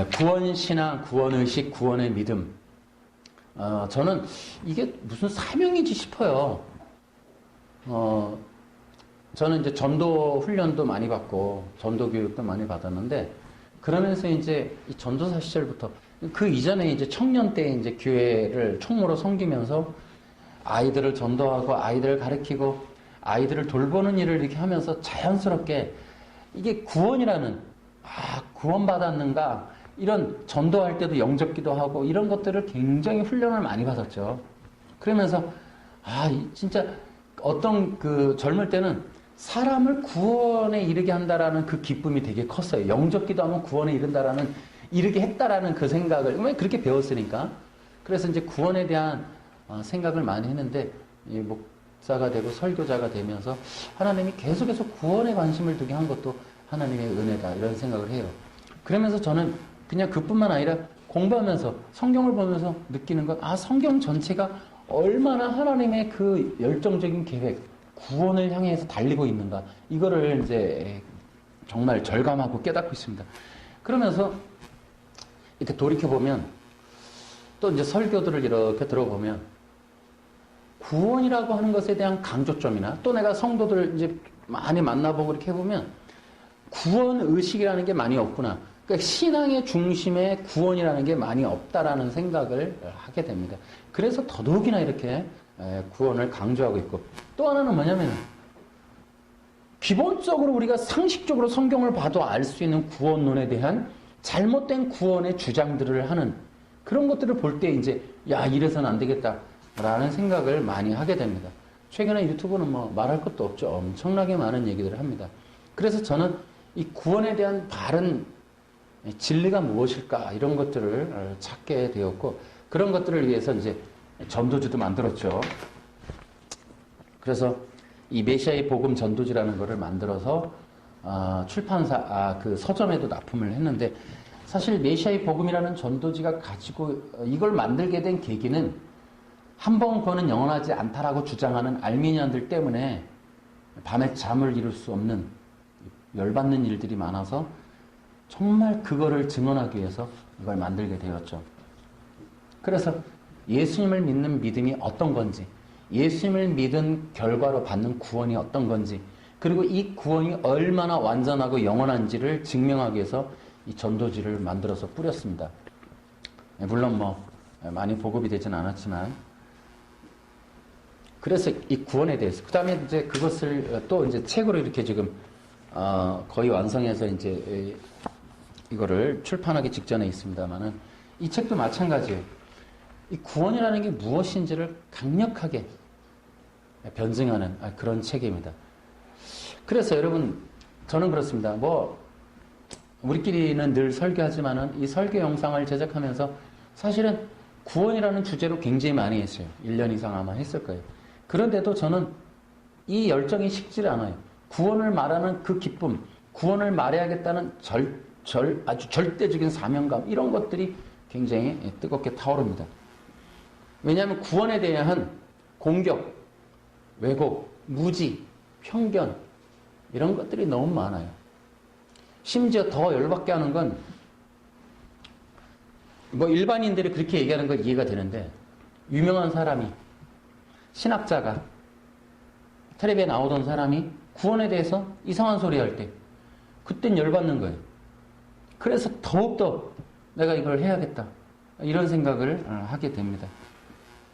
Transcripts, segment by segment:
구원신앙, 구원의식, 구원의 믿음. 저는 이게 무슨 사명이지 싶어요. 저는 이제 전도 훈련도 많이 받고, 전도 교육도 많이 받았는데, 그러면서 이제 이 전도사 시절부터, 그 이전에 이제 청년 때 이제 교회를 총무로 섬기면서 아이들을 전도하고, 아이들을 가르치고, 아이들을 돌보는 일을 이렇게 하면서 자연스럽게 이게 구원이라는, 구원받았는가, 이런 전도할 때도 영접기도 하고 이런 것들을 굉장히 훈련을 많이 받았죠. 그러면서 진짜 어떤 그 젊을 때는 사람을 구원에 이르게 한다라는 그 기쁨이 되게 컸어요. 영접기도 하면 구원에 이른다라는, 이르게 했다라는 그 생각을 그렇게 배웠으니까. 그래서 이제 구원에 대한 생각을 많이 했는데, 이 목사가 되고 설교자가 되면서 하나님이 계속해서 구원에 관심을 두게 한 것도 하나님의 은혜다, 이런 생각을 해요. 그러면서 저는 그냥 그뿐만 아니라 공부하면서 성경을 보면서 느끼는 건, 성경 전체가 얼마나 하나님의 그 열정적인 계획, 구원을 향해서 달리고 있는가, 이거를 이제 정말 절감하고 깨닫고 있습니다. 그러면서 이렇게 돌이켜보면, 또 이제 설교들을 이렇게 들어보면, 구원이라고 하는 것에 대한 강조점이나, 또 내가 성도들 이제 많이 만나보고 이렇게 해보면, 구원 의식이라는 게 많이 없구나. 그러니까 신앙의 중심에 구원이라는 게 많이 없다라는 생각을 하게 됩니다. 그래서 더더욱이나 이렇게 구원을 강조하고 있고, 또 하나는 뭐냐면, 기본적으로 우리가 상식적으로 성경을 봐도 알 수 있는 구원론에 대한 잘못된 구원의 주장들을 하는 그런 것들을 볼 때 이제, 이래서는 안 되겠다라는 생각을 많이 하게 됩니다. 최근에 유튜브는 말할 것도 없죠. 엄청나게 많은 얘기들을 합니다. 그래서 저는 이 구원에 대한 바른 진리가 무엇일까, 이런 것들을 찾게 되었고, 그런 것들을 위해서 이제 전도지도 만들었죠. 그래서 이 메시아의 복음 전도지라는 거를 만들어서 출판사 그 서점에도 납품을 했는데, 사실 메시아의 복음이라는 전도지가 가지고 이걸 만들게 된 계기는, 한 번 구원은 영원하지 않다라고 주장하는 알미니안들 때문에 밤에 잠을 이룰 수 없는 열받는 일들이 많아서 정말 그거를 증언하기 위해서 이걸 만들게 되었죠. 그래서 예수님을 믿는 믿음이 어떤 건지, 예수님을 믿은 결과로 받는 구원이 어떤 건지, 그리고 이 구원이 얼마나 완전하고 영원한지를 증명하기 위해서 이 전도지를 만들어서 뿌렸습니다. 물론 많이 보급이 되진 않았지만, 그래서 이 구원에 대해서, 그 다음에 이제 그것을 또 이제 책으로 이렇게 지금 거의 완성해서 이제 이거를 출판하기 직전에 있습니다만은, 이 책도 마찬가지예요. 이 구원이라는 게 무엇인지를 강력하게 변증하는 그런 책입니다. 그래서 여러분, 저는 그렇습니다. 우리끼리는 늘 설교하지만은 이 설교 영상을 제작하면서 사실은 구원이라는 주제로 굉장히 많이 했어요. 1년 이상 아마 했을 거예요. 그런데도 저는 이 열정이 식질 않아요. 구원을 말하는 그 기쁨, 구원을 말해야겠다는 아주 절대적인 사명감, 이런 것들이 굉장히 뜨겁게 타오릅니다. 왜냐하면 구원에 대한 공격, 왜곡, 무지, 편견, 이런 것들이 너무 많아요. 심지어 더 열받게 하는 건, 일반인들이 그렇게 얘기하는 건 이해가 되는데, 유명한 사람이, 신학자가, 텔레비에 나오던 사람이 구원에 대해서 이상한 소리 할 때, 그땐 열받는 거예요. 그래서 더욱더 내가 이걸 해야겠다, 이런 생각을 하게 됩니다.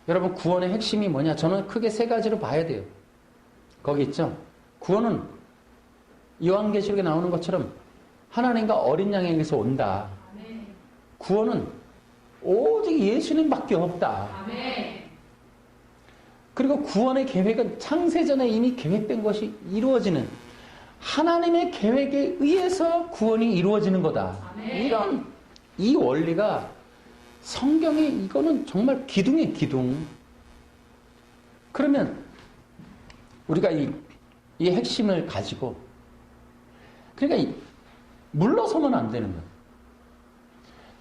여러분, 구원의 핵심이 뭐냐? 저는 크게 세 가지로 봐야 돼요. 거기 있죠? 구원은 요한계시록에 나오는 것처럼 하나님과 어린 양에게서 온다. 아멘. 구원은 오직 예수님밖에 없다. 아멘. 그리고 구원의 계획은 창세전에 이미 계획된 것이 이루어지는 하나님의 계획에 의해서 구원이 이루어지는 거다. 아멘. 이 원리가 성경에, 이거는 정말 기둥이에요, 기둥. 그러면 우리가 이 핵심을 가지고, 그러니까 물러서면 안 되는 거예요.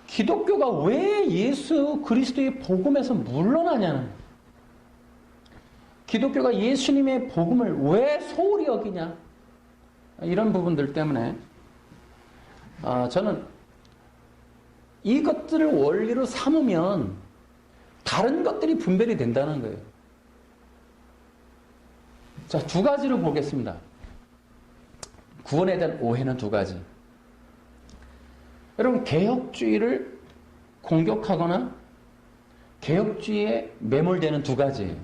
기독교가 왜 예수 그리스도의 복음에서 물러나냐는 거예요. 기독교가 예수님의 복음을 왜 소홀히 여기냐, 이런 부분들 때문에 저는 이것들을 원리로 삼으면 다른 것들이 분별이 된다는 거예요. 자, 두 가지로 보겠습니다. 구원에 대한 오해는 두 가지. 여러분, 개혁주의를 공격하거나 개혁주의에 매몰되는 두 가지예요.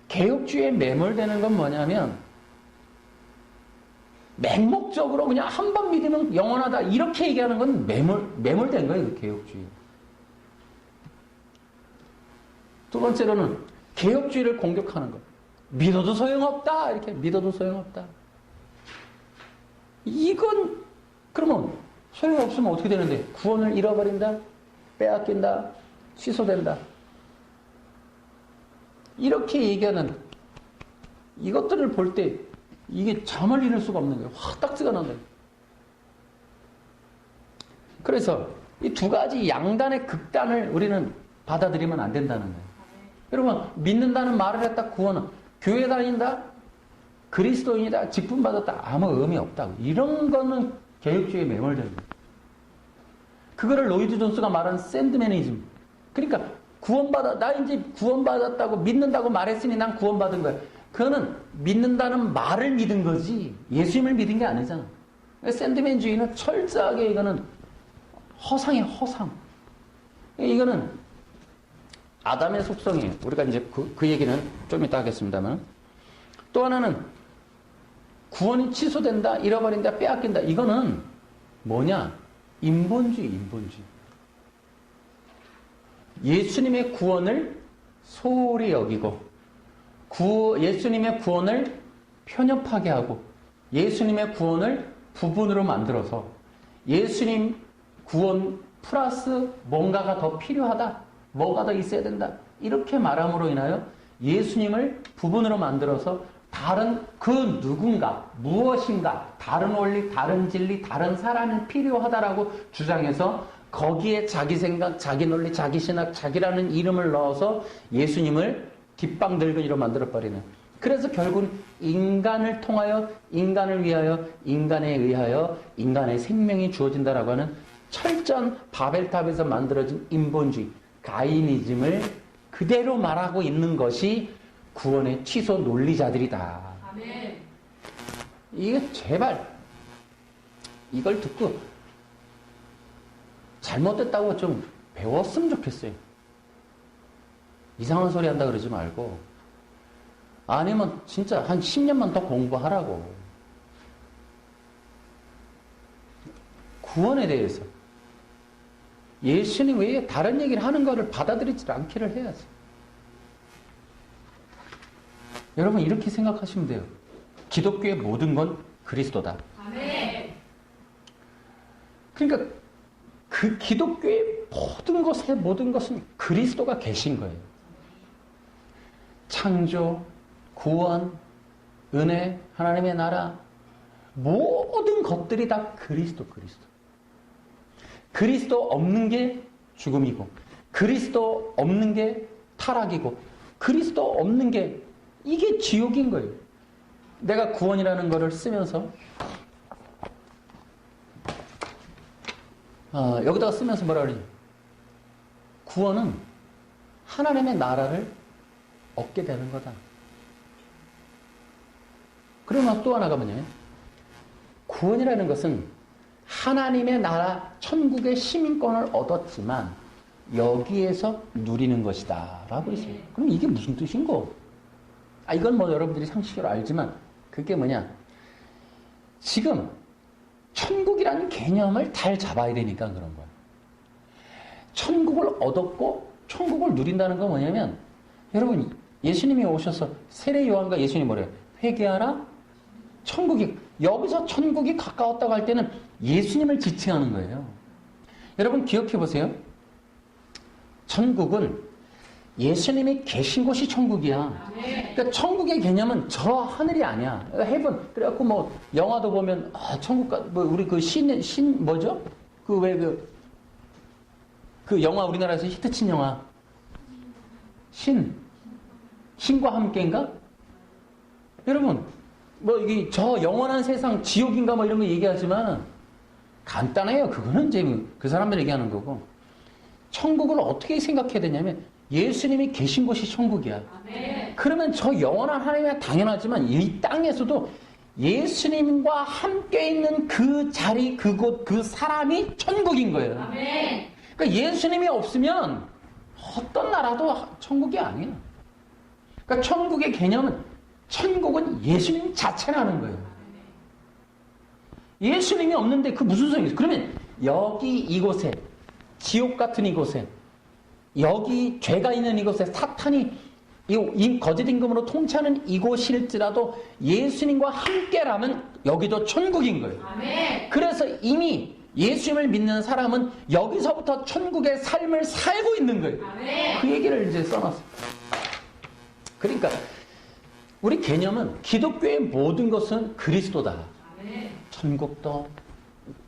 개혁주의에 매몰되는 건 뭐냐면 맹목적으로 그냥 한 번 믿으면 영원하다 이렇게 얘기하는 건 매몰된 거예요. 그 개혁주의. 두 번째로는 개혁주의를 공격하는 것. 믿어도 소용없다. 이렇게 믿어도 소용없다. 이건 그러면 소용없으면 어떻게 되는데? 구원을 잃어버린다? 빼앗긴다? 취소된다? 이렇게 얘기하는 이것들을 볼 때 이게 잠을 이룰 수가 없는 거예요. 확 딱지가 난다. 그래서 이 두 가지 양단의 극단을 우리는 받아들이면 안 된다는 거예요. 여러분, 믿는다는 말을 했다 구원은 교회 다닌다? 그리스도인이다? 직분 받았다? 아무 의미 없다고. 이런 거는 개혁주의에 매몰되는 거예요. 그거를 로이드 존스가 말한 샌드매니즘. 그러니까 나 이제 구원받았다고 믿는다고 말했으니 난 구원받은 거야. 그거는 믿는다는 말을 믿은 거지 예수님을 믿은 게 아니잖아. 샌드맨주의는 철저하게 이거는 허상이에요. 허상. 이거는 아담의 속성이에요. 우리가 이제 그 얘기는 좀 이따 하겠습니다만. 또 하나는 구원이 취소된다, 잃어버린다, 빼앗긴다. 이거는 뭐냐? 인본주의. 예수님의 구원을 소홀히 여기고 예수님의 구원을 편협하게 하고 예수님의 구원을 부분으로 만들어서 예수님 구원 플러스 뭔가가 더 필요하다. 뭐가 더 있어야 된다. 이렇게 말함으로 인하여 예수님을 부분으로 만들어서 다른 그 누군가, 무엇인가, 다른 원리, 다른 진리, 다른 사람이 필요하다라고 주장해서 거기에 자기 생각, 자기 논리, 자기 신학, 자기라는 이름을 넣어서 예수님을 뒷방들근이로 만들어버리는. 그래서 결국은 인간을 통하여, 인간을 위하여, 인간에 의하여 인간의 생명이 주어진다라고 하는 철저한 바벨탑에서 만들어진 인본주의, 가이니즘을 그대로 말하고 있는 것이 구원의 취소 논리자들이다. 아멘. 이게 제발 이걸 듣고 잘못됐다고 좀 배웠으면 좋겠어요. 이상한 소리 한다 그러지 말고 아니면 진짜 한 10년만 더 공부하라고. 구원에 대해서 예수님 외에 다른 얘기를 하는 것을 받아들이지 않기를 해야지. 여러분 이렇게 생각하시면 돼요. 기독교의 모든 건 그리스도다. 아멘. 그러니까 그 기독교의 모든 것은 그리스도가 계신 거예요. 창조, 구원, 은혜, 하나님의 나라 모든 것들이 다 그리스도. 그리스도 없는 게 죽음이고 그리스도 없는 게 타락이고 그리스도 없는 게 이게 지옥인 거예요. 내가 구원이라는 거를 쓰면서 여기다가 쓰면서 뭐라 그러냐. 구원은 하나님의 나라를 얻게 되는 거다. 그러면 또 하나가 뭐냐. 구원이라는 것은 하나님의 나라 천국의 시민권을 얻었지만 여기에서 누리는 것이다 라고 있어요. 그럼 이게 무슨 뜻인고? 이건 뭐 여러분들이 상식으로 알지만 그게 뭐냐. 지금 천국이라는 개념을 잘 잡아야 되니까 그런 거야. 천국을 얻었고 천국을 누린다는 건 뭐냐면 여러분 예수님이 오셔서 세례 요한과 예수님이 뭐래요? 회개하라. 천국이 여기서 천국이 가까웠다고 할 때는 예수님을 지칭하는 거예요. 여러분 기억해 보세요. 천국은 예수님이 계신 곳이 천국이야. 그러니까 천국의 개념은 저 하늘이 아니야. 헤븐. 그래갖고 뭐 영화도 보면 천국가 뭐 우리 그 신 뭐죠? 그 왜 그 영화 우리나라에서 히트친 영화 신과 함께인가? 여러분 뭐 이게 저 영원한 세상 지옥인가 뭐 이런 거 얘기하지만 간단해요. 그거는 이제 그 사람들이 얘기하는 거고. 천국을 어떻게 생각해야 되냐면 예수님이 계신 곳이 천국이야. 아멘. 그러면 저 영원한 하나님이 당연하지만 이 땅에서도 예수님과 함께 있는 그 자리, 그곳, 그 사람이 천국인 거예요. 아멘. 그러니까 예수님이 없으면 어떤 나라도 천국이 아니야. 그러니까 천국의 개념은 천국은 예수님 자체라는 거예요. 예수님이 없는데 그 무슨 소용이 있어? 그러면 여기 이곳에 지옥 같은 이곳에 여기 죄가 있는 이곳에 사탄이 이 거짓 임금으로 통치하는 이곳일지라도 예수님과 함께라면 여기도 천국인 거예요. 아멘. 그래서 이미 예수님을 믿는 사람은 여기서부터 천국의 삶을 살고 있는 거예요. 아멘. 그 얘기를 이제 써놨어요. 그러니까 우리 개념은 기독교의 모든 것은 그리스도다. 아멘. 천국도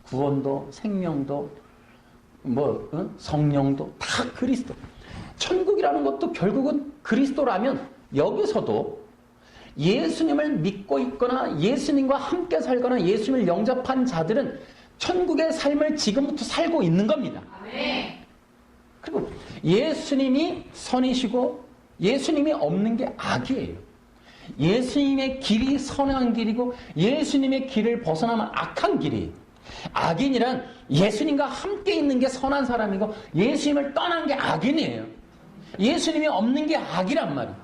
구원도 생명도 성령도 다 그리스도. 천국이라는 것도 결국은 그리스도라면 여기서도 예수님을 믿고 있거나 예수님과 함께 살거나 예수님을 영접한 자들은 천국의 삶을 지금부터 살고 있는 겁니다. 아멘. 그리고 예수님이 선이시고 예수님이 없는 게 악이에요. 예수님의 길이 선한 길이고 예수님의 길을 벗어나면 악한 길이에요. 악인이란 예수님과 함께 있는 게 선한 사람이고 예수님을 떠난 게 악인이에요. 예수님이 없는 게 악이란 말이에요.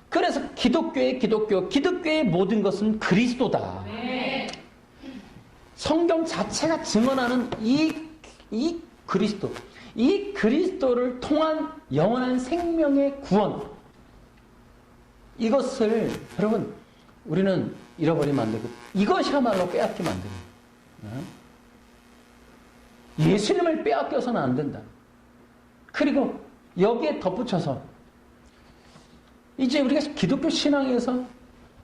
그래서 기독교의 모든 것은 그리스도다. 아멘. 성경 자체가 증언하는 이 그리스도, 이 그리스도를 통한 영원한 생명의 구원, 이것을 여러분 우리는 잃어버리면 안 되고 이것이야말로 빼앗기면 안 됩니다. 예수님을 빼앗겨서는 안 된다. 그리고 여기에 덧붙여서 이제 우리가 기독교 신앙에서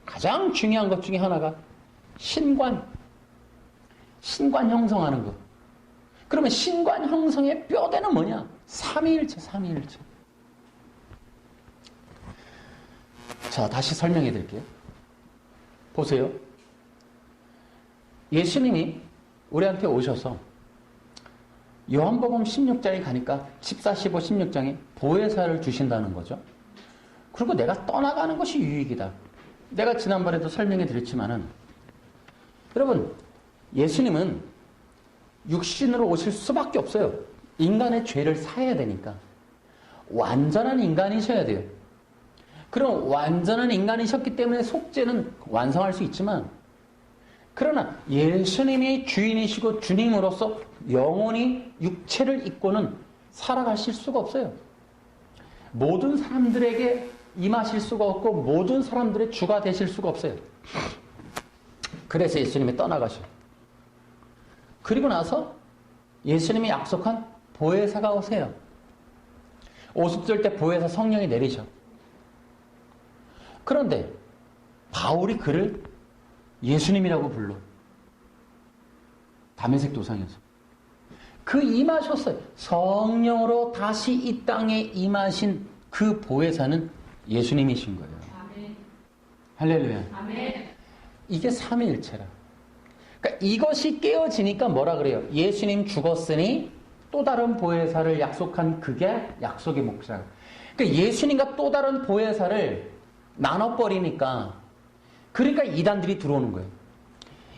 가장 중요한 것 중에 하나가 신관 형성하는 것. 그러면 신관 형성의 뼈대는 뭐냐? 삼위일체. 자, 다시 설명해 드릴게요. 보세요. 예수님이 우리한테 오셔서 요한복음 16장에 가니까 14, 15, 16장에 보혜사를 주신다는 거죠. 그리고 내가 떠나가는 것이 유익이다. 내가 지난번에도 설명해 드렸지만은 여러분 예수님은 육신으로 오실 수밖에 없어요. 인간의 죄를 사해야 되니까. 완전한 인간이셔야 돼요. 그럼 완전한 인간이셨기 때문에 속죄는 완성할 수 있지만 그러나 예수님이 주인이시고 주님으로서 영원히 육체를 입고는 살아가실 수가 없어요. 모든 사람들에게 임하실 수가 없고 모든 사람들의 주가 되실 수가 없어요. 그래서 예수님이 떠나가셔요. 그리고 나서 예수님이 약속한 보혜사가 오세요. 오순절 때 보혜사 성령이 내리셔. 그런데 바울이 그를 예수님이라고 불러. 다메섹 도상에서. 그 임하셨어요. 성령으로 다시 이 땅에 임하신 그 보혜사는 예수님이신 거예요. 아멘. 할렐루야. 아멘. 이게 삼위일체라. 그러니까 이것이 깨어지니까 뭐라 그래요? 예수님 죽었으니 또 다른 보혜사를 약속한 그게 약속의 몫이라. 그러니까 예수님과 또 다른 보혜사를 나눠버리니까 그러니까 이단들이 들어오는 거예요.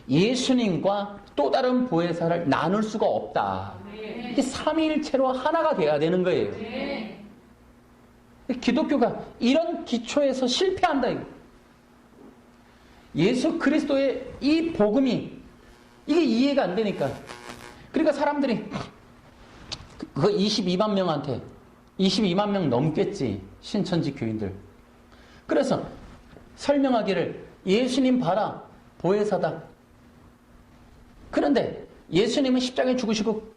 예수님과 또 다른 보혜사를 나눌 수가 없다. 아멘. 이게 삼위일체로 하나가 돼야 되는 거예요. 아멘. 기독교가 이런 기초에서 실패한다. 이거. 예수 그리스도의 이 복음이 이게 이해가 안 되니까. 그러니까 사람들이 그 22만 명한테 22만 명 넘겠지. 신천지 교인들. 그래서 설명하기를 예수님 봐라. 보혜사다. 그런데 예수님은 십자가에 죽으시고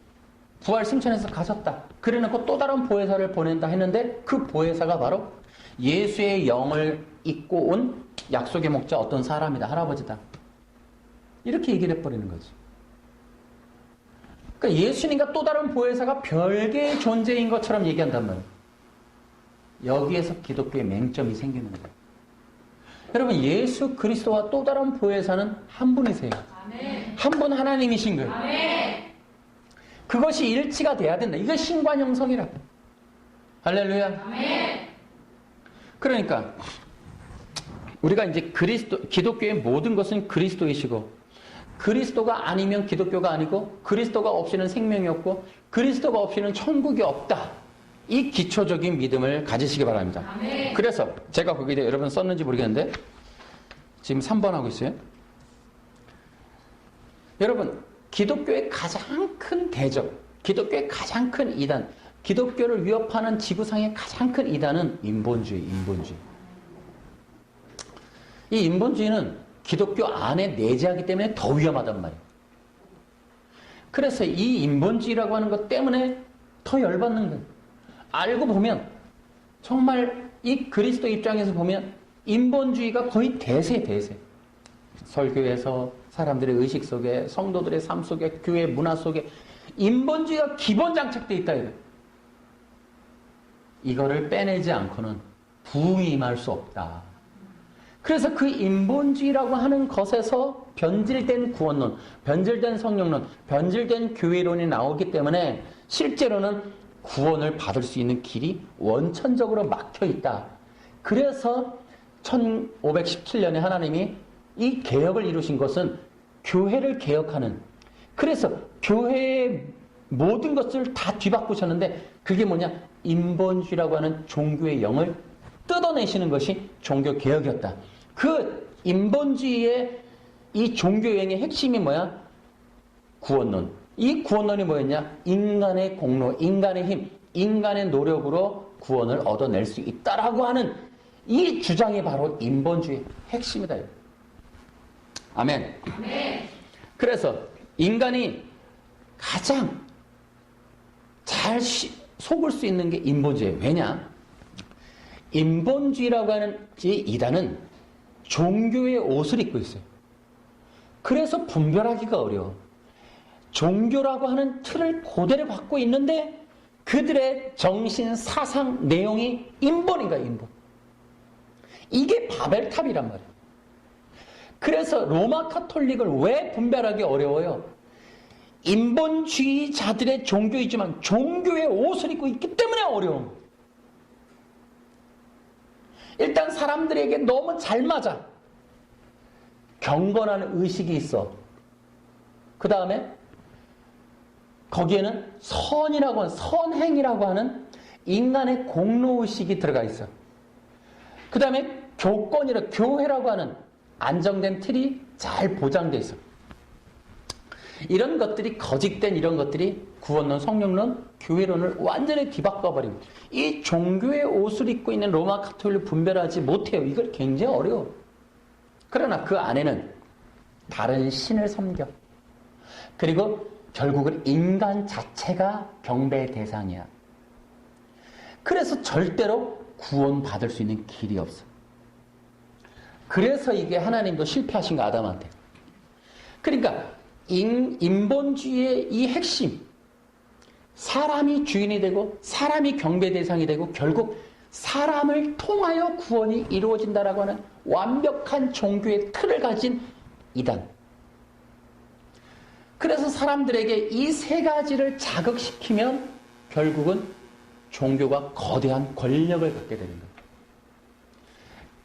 부활 승천해서 가셨다. 그래놓고 또 다른 보혜사를 보낸다 했는데 그 보혜사가 바로 예수의 영을 입고 온 약속의 목자 어떤 사람이다. 할아버지다. 이렇게 얘기를 해버리는 거지. 그러니까 예수님과 또 다른 보혜사가 별개의 존재인 것처럼 얘기한단 말이에요. 여기에서 기독교의 맹점이 생기는 거예요. 여러분 예수 그리스도와 또 다른 보혜사는 한 분이세요. 한 분 하나님이신 거예요. 그것이 일치가 돼야 된다. 이게 신관 형성이라고. 할렐루야. 그러니까 우리가 이제 기독교의 모든 것은 그리스도이시고, 그리스도가 아니면 기독교가 아니고, 그리스도가 없이는 생명이 없고, 그리스도가 없이는 천국이 없다. 이 기초적인 믿음을 가지시기 바랍니다. 그래서 제가 거기에 여러분 썼는지 모르겠는데 지금 3번 하고 있어요. 여러분, 기독교의 가장 큰 대적, 기독교의 가장 큰 이단, 기독교를 위협하는 지구상의 가장 큰 이단은 인본주의. 이 인본주의는 기독교 안에 내재하기 때문에 더 위험하단 말이에요. 그래서 이 인본주의라고 하는 것 때문에 더 열받는 거예요. 알고 보면 정말 이 그리스도 입장에서 보면 인본주의가 거의 대세. 설교에서 사람들의 의식 속에, 성도들의 삶 속에, 교회 문화 속에 인본주의가 기본 장착되어 있다. 이거를 빼내지 않고는 부흥이 임할 수 없다. 그래서 그 인본주의라고 하는 것에서 변질된 구원론, 변질된 성령론, 변질된 교회론이 나오기 때문에 실제로는 구원을 받을 수 있는 길이 원천적으로 막혀 있다. 그래서 1517년에 하나님이 이 개혁을 이루신 것은 교회를 개혁하는, 그래서 교회의 모든 것을 다 뒤바꾸셨는데 그게 뭐냐? 인본주의라고 하는 종교의 영을 뜯어내시는 것이 종교개혁이었다. 그 인본주의의 이 종교여행의 핵심이 뭐야? 구원론. 이 구원론이 뭐였냐? 인간의 공로, 인간의 힘, 인간의 노력으로 구원을 얻어낼 수 있다라고 하는 이 주장이 바로 인본주의의 핵심이다. 아멘. 그래서 인간이 가장 잘 속을 수 있는 게 인본주의예요. 왜냐? 인본주의라고 하는 이 이단은 종교의 옷을 입고 있어요. 그래서 분별하기가 어려워. 종교라고 하는 틀을 그대로 갖고 있는데 그들의 정신, 사상, 내용이 인본인가, 인본. 이게 바벨탑이란 말이에요. 그래서 로마 카톨릭을 왜 분별하기 어려워요? 인본주의자들의 종교이지만 종교의 옷을 입고 있기 때문에 어려운 거예요. 일단 사람들에게 너무 잘 맞아. 경건한 의식이 있어. 그 다음에 거기에는 선이라고 하는, 선행이라고 하는 인간의 공로의식이 들어가 있어. 그 다음에 교회라고 하는 안정된 틀이 잘 보장돼 있어. 이런 것들이 거짓된 이런 것들이 구원론, 성령론, 교회론을 완전히 뒤바꿔버립니다. 이 종교의 옷을 입고 있는 로마 카톨릭을 분별하지 못해요. 이걸 굉장히 어려워. 그러나 그 안에는 다른 신을 섬겨. 그리고 결국은 인간 자체가 경배의 대상이야. 그래서 절대로 구원받을 수 있는 길이 없어. 그래서 이게 하나님도 실패하신 거 아담한테. 그러니까 인본주의의 이 핵심, 사람이 주인이 되고 사람이 경배 대상이 되고 결국 사람을 통하여 구원이 이루어진다라고 하는 완벽한 종교의 틀을 가진 이단. 그래서 사람들에게 이 세 가지를 자극시키면 결국은 종교가 거대한 권력을 갖게 되는 거예요.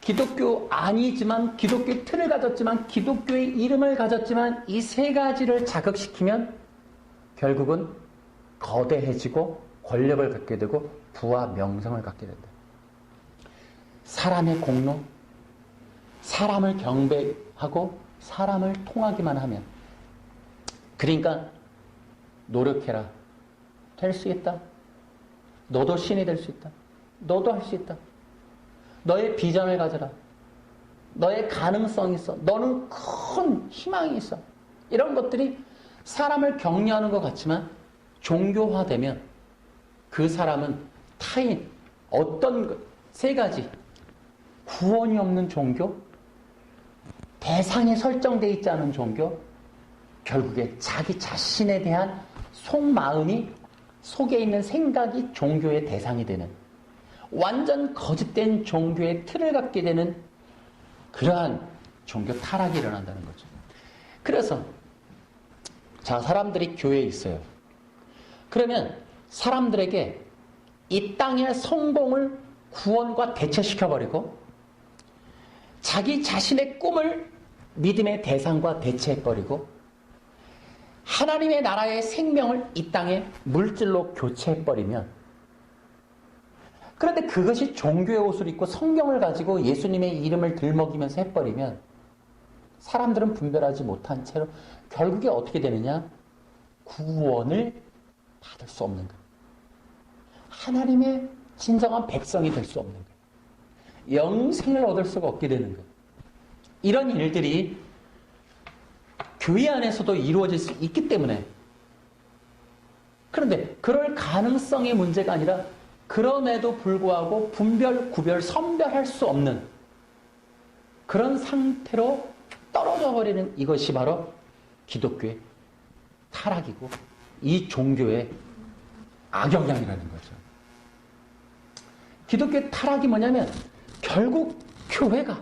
기독교 아니지만, 기독교의 틀을 가졌지만, 기독교의 이름을 가졌지만 이 세 가지를 자극시키면 결국은 거대해지고 권력을 갖게 되고 부와 명성을 갖게 된다. 사람의 공로, 사람을 경배하고 사람을 통하기만 하면, 그러니까 노력해라. 될 수 있다. 너도 신이 될 수 있다. 너도 할 수 있다. 너의 비전을 가져라. 너의 가능성이 있어. 너는 큰 희망이 있어. 이런 것들이 사람을 격려하는 것 같지만 종교화되면 그 사람은 타인, 어떤 세 가지, 구원이 없는 종교, 대상이 설정되어 있지 않은 종교, 결국에 자기 자신에 대한 속마음이, 속에 있는 생각이 종교의 대상이 되는, 완전 거짓된 종교의 틀을 갖게 되는 그러한 종교 타락이 일어난다는 거죠. 그래서 자, 사람들이 교회에 있어요. 그러면 사람들에게 이 땅의 성공을 구원과 대체시켜버리고 자기 자신의 꿈을 믿음의 대상과 대체해버리고 하나님의 나라의 생명을 이 땅에 물질로 교체해버리면, 그런데 그것이 종교의 옷을 입고 성경을 가지고 예수님의 이름을 들먹이면서 해버리면 사람들은 분별하지 못한 채로 결국에 어떻게 되느냐? 구원을 받을 수 없는 거예요. 하나님의 진정한 백성이 될 수 없는 거예요. 영생을 얻을 수가 없게 되는 거예요. 이런 일들이 교회 안에서도 이루어질 수 있기 때문에, 그런데 그럴 가능성의 문제가 아니라 그럼에도 불구하고 분별, 구별, 선별할 수 없는 그런 상태로 떨어져 버리는 이것이 바로 기독교의 타락이고 이 종교의 악영향이라는 거죠. 기독교의 타락이 뭐냐면 결국 교회가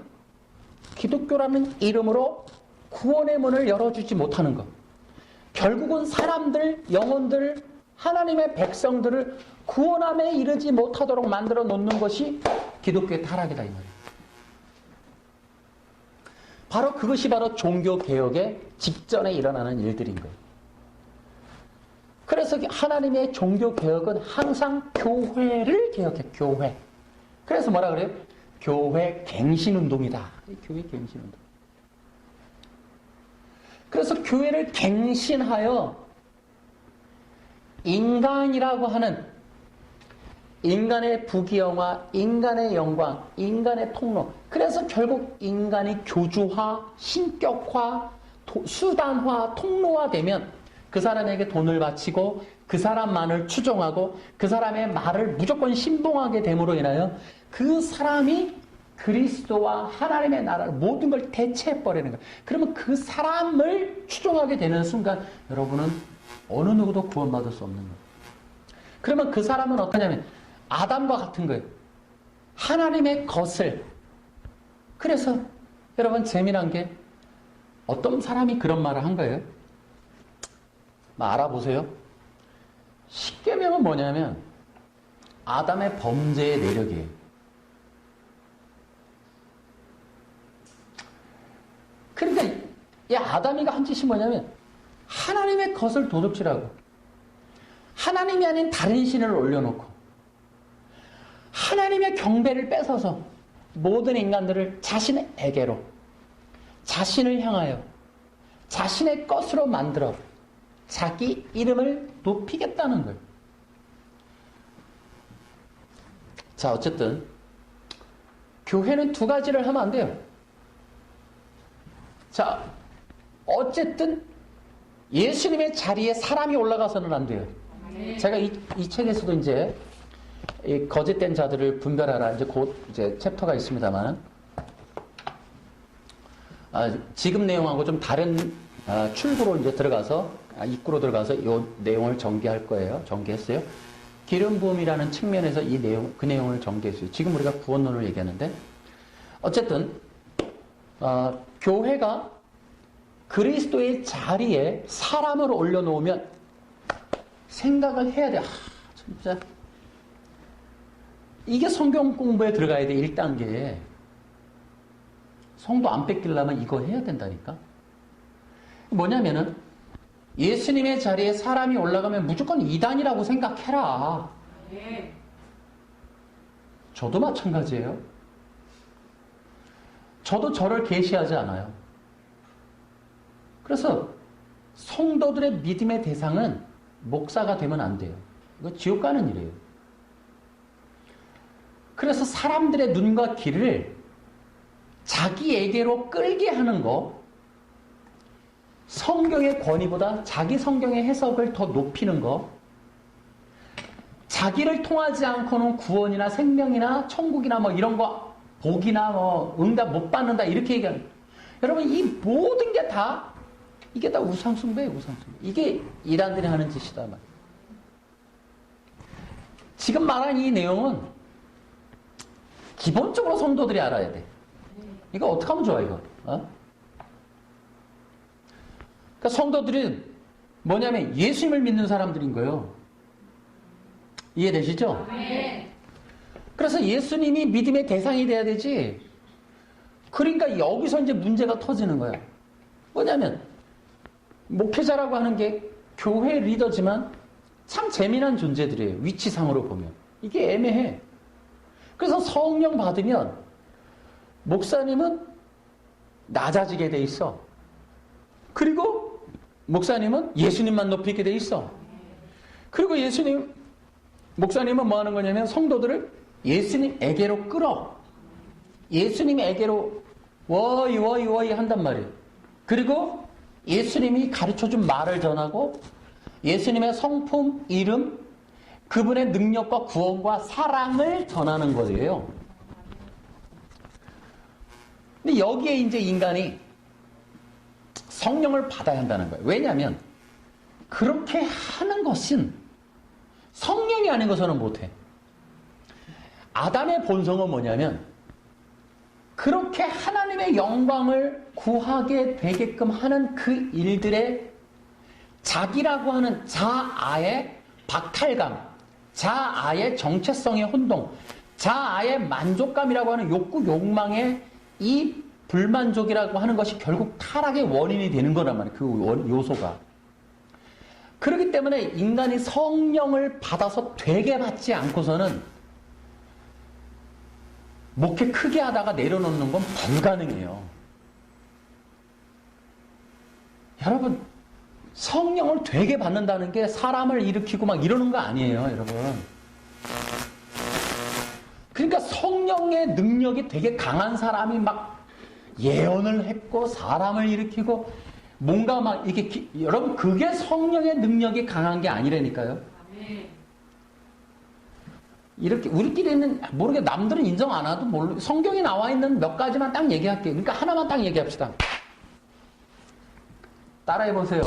기독교라는 이름으로 구원의 문을 열어주지 못하는 것. 결국은 사람들, 영혼들, 하나님의 백성들을 구원함에 이르지 못하도록 만들어 놓는 것이 기독교의 타락이다 이 말이에요. 바로 그것이 바로 종교개혁의 직전에 일어나는 일들인 거예요. 그래서 하나님의 종교개혁은 항상 교회를 개혁해, 교회. 그래서 뭐라 그래요? 교회 갱신운동이다. 교회 갱신운동. 그래서 교회를 갱신하여 인간이라고 하는 인간의 부귀영화, 인간의 영광, 인간의 통로. 그래서 결국 인간이 교주화, 신격화, 수단화, 통로화되면 그 사람에게 돈을 바치고 그 사람만을 추종하고 그 사람의 말을 무조건 신봉하게 됨으로 인하여 그 사람이 그리스도와 하나님의 나라를 모든 걸 대체해버리는 거예요. 그러면 그 사람을 추종하게 되는 순간 여러분은 어느 누구도 구원받을 수 없는 거예요. 그러면 그 사람은 어떠냐면 아담과 같은 거예요. 하나님의 것을. 그래서 여러분 재미난 게 어떤 사람이 그런 말을 한 거예요. 알아보세요. 십계명은 뭐냐면 아담의 범죄의 내력이에요. 그러니까 이 아담이가 한 짓이 뭐냐면 하나님의 것을 도둑질하고 하나님이 아닌 다른 신을 올려놓고 하나님의 경배를 뺏어서 모든 인간들을 자신에게로, 자신을 향하여 자신의 것으로 만들어 자기 이름을 높이겠다는 거예요. 자, 어쨌든 교회는 두 가지를 하면 안 돼요. 자, 어쨌든 예수님의 자리에 사람이 올라가서는 안 돼요. 제가 이 책에서도 이제 이 거짓된 자들을 분별하라 이제 곧 이제 챕터가 있습니다만, 지금 내용하고 좀 다른 출구로 이제 들어가서 입구로 들어가서 이 내용을 전개할 거예요. 전개했어요. 기름 부음이라는 측면에서 그 내용을 전개했어요. 지금 우리가 구원론을 얘기하는데, 어쨌든 교회가 그리스도의 자리에 사람을 올려놓으면 생각을 해야 돼. 진짜 이게 성경 공부에 들어가야 돼. 1단계에 성도 안 뺏기려면 이거 해야 된다니까. 뭐냐면은 예수님의 자리에 사람이 올라가면 무조건 이단이라고 생각해라. 저도 마찬가지예요. 저도 저를 계시하지 않아요. 그래서 성도들의 믿음의 대상은 목사가 되면 안 돼요. 이거 지옥 가는 일이에요. 그래서 사람들의 눈과 귀를 자기에게로 끌게 하는 거, 성경의 권위보다 자기 성경의 해석을 더 높이는 거, 자기를 통하지 않고는 구원이나 생명이나 천국이나 뭐 이런 거, 복이나 뭐 응답 못 받는다 이렇게 얘기하는 거예요. 여러분, 이 모든 게 다 이게 다 우상숭배예요, 우상숭배. 이게 이단들이 하는 짓이다 말이에요. 지금 말한 이 내용은 기본적으로 성도들이 알아야 돼. 이거 어떻게 하면 좋아, 이거? 그러니까 성도들은 뭐냐면 예수님을 믿는 사람들인 거예요. 이해되시죠? 네. 그래서 예수님이 믿음의 대상이 돼야 되지. 그러니까 여기서 이제 문제가 터지는 거야. 뭐냐면 목회자라고 하는 게 교회 리더지만 참 재미난 존재들이에요. 위치상으로 보면. 이게 애매해. 그래서 성령 받으면 목사님은 낮아지게 돼 있어. 그리고 목사님은 예수님만 높이게 돼 있어. 그리고 목사님은 뭐 하는 거냐면 성도들을 예수님에게로 끌어. 예수님에게로 워이 한단 말이에요. 그리고 예수님이 가르쳐준 말을 전하고 예수님의 성품, 이름, 그분의 능력과 구원과 사랑을 전하는 거예요. 근데 여기에 이제 인간이 성령을 받아야 한다는 거예요. 왜냐하면 그렇게 하는 것은 성령이 아닌 것은 못해. 아담의 본성은 뭐냐면 그렇게 하나님의 영광을 구하게 되게끔 하는 그 일들에 자기라고 하는 자아의 박탈감, 자아의 정체성의 혼동, 자아의 만족감이라고 하는 욕구, 욕망의 이 불만족이라고 하는 것이 결국 타락의 원인이 되는 거란 말이에요. 그 요소가. 그렇기 때문에 인간이 성령을 받아서 되게 받지 않고서는 목회 크게 하다가 내려놓는 건 불가능해요. 여러분, 성령을 되게 받는다는 게 사람을 일으키고 막 이러는 거 아니에요, 여러분. 그러니까 성령의 능력이 되게 강한 사람이 막 예언을 했고 사람을 일으키고 뭔가 막 이게 여러분 그게 성령의 능력이 강한 게 아니라니까요. 이렇게 우리끼리는 모르게 남들은 인정 안 해도 모르 성경에 나와 있는 몇 가지만 딱 얘기할게요. 그러니까 하나만 딱 얘기합시다. 따라해 보세요.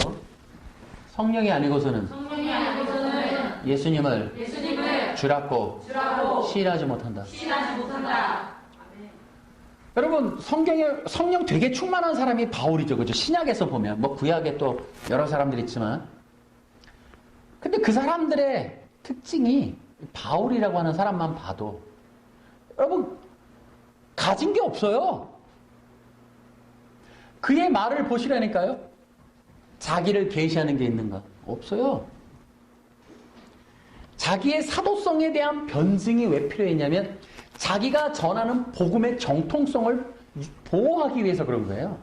성령이 아니고서는 예수님을 주라고 시인하지 못한다. 여러분 성령 되게 충만한 사람이 바울이죠. 그죠? 신약에서 보면 뭐 구약에 또 여러 사람들이 있지만 근데 그 사람들의 특징이 바울이라고 하는 사람만 봐도 여러분 가진 게 없어요. 그의 말을 보시라니까요. 자기를 계시하는 게 있는가? 없어요. 자기의 사도성에 대한 변증이 왜 필요했냐면 자기가 전하는 복음의 정통성을 보호하기 위해서 그런 거예요.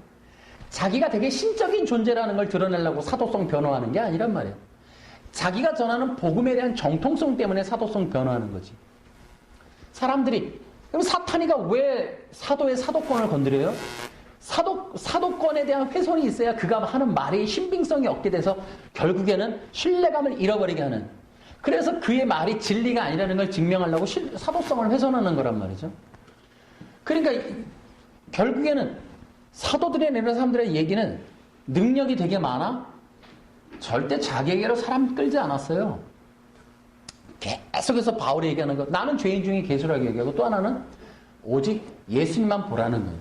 자기가 되게 신적인 존재라는 걸 드러내려고 사도성 변호하는 게 아니란 말이에요. 자기가 전하는 복음에 대한 정통성 때문에 사도성 변호하는 거지. 사람들이 그럼 사탄이가 왜 사도의 사도권을 건드려요? 사도권에 대한 훼손이 있어야 그가 하는 말이 신빙성이 없게 돼서 결국에는 신뢰감을 잃어버리게 하는. 그래서 그의 말이 진리가 아니라는 걸 증명하려고 사도성을 훼손하는 거란 말이죠. 그러니까 결국에는 사도들의 이런 사람들의 얘기는 능력이 되게 많아? 절대 자기에게로 사람 끌지 않았어요. 계속해서 바울이 얘기하는 거. 나는 죄인 중에 괴수라고 얘기하고 또 하나는 오직 예수님만 보라는 거예요.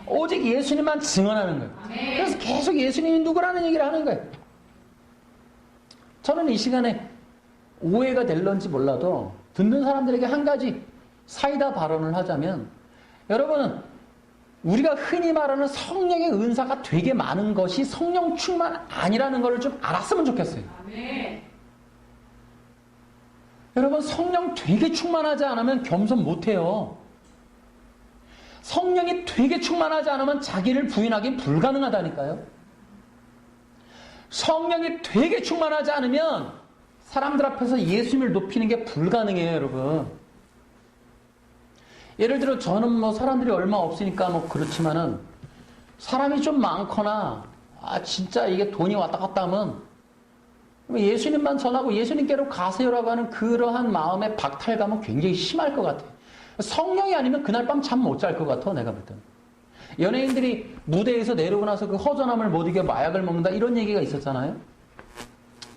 오직 예수님만 증언하는 거예요. 그래서 계속 예수님이 누구라는 얘기를 하는 거예요. 저는 이 시간에 오해가 될런지 몰라도 듣는 사람들에게 한 가지 사이다 발언을 하자면 여러분은 우리가 흔히 말하는 성령의 은사가 되게 많은 것이 성령 충만 아니라는 걸 좀 알았으면 좋겠어요. 아멘. 여러분 성령 되게 충만하지 않으면 겸손 못해요. 성령이 되게 충만하지 않으면 자기를 부인하기 불가능하다니까요. 성령이 되게 충만하지 않으면 사람들 앞에서 예수님을 높이는 게 불가능해요, 여러분. 예를 들어 저는 뭐 사람들이 얼마 없으니까 뭐 그렇지만은 사람이 좀 많거나 진짜 이게 돈이 왔다 갔다 하면 예수님만 전하고 예수님께로 가세요라고 하는 그러한 마음의 박탈감은 굉장히 심할 것 같아요. 성령이 아니면 그날 밤 잠 못 잘 것 같아, 내가 볼 때는. 연예인들이 무대에서 내려오고 나서 그 허전함을 못 이겨 마약을 먹는다 이런 얘기가 있었잖아요.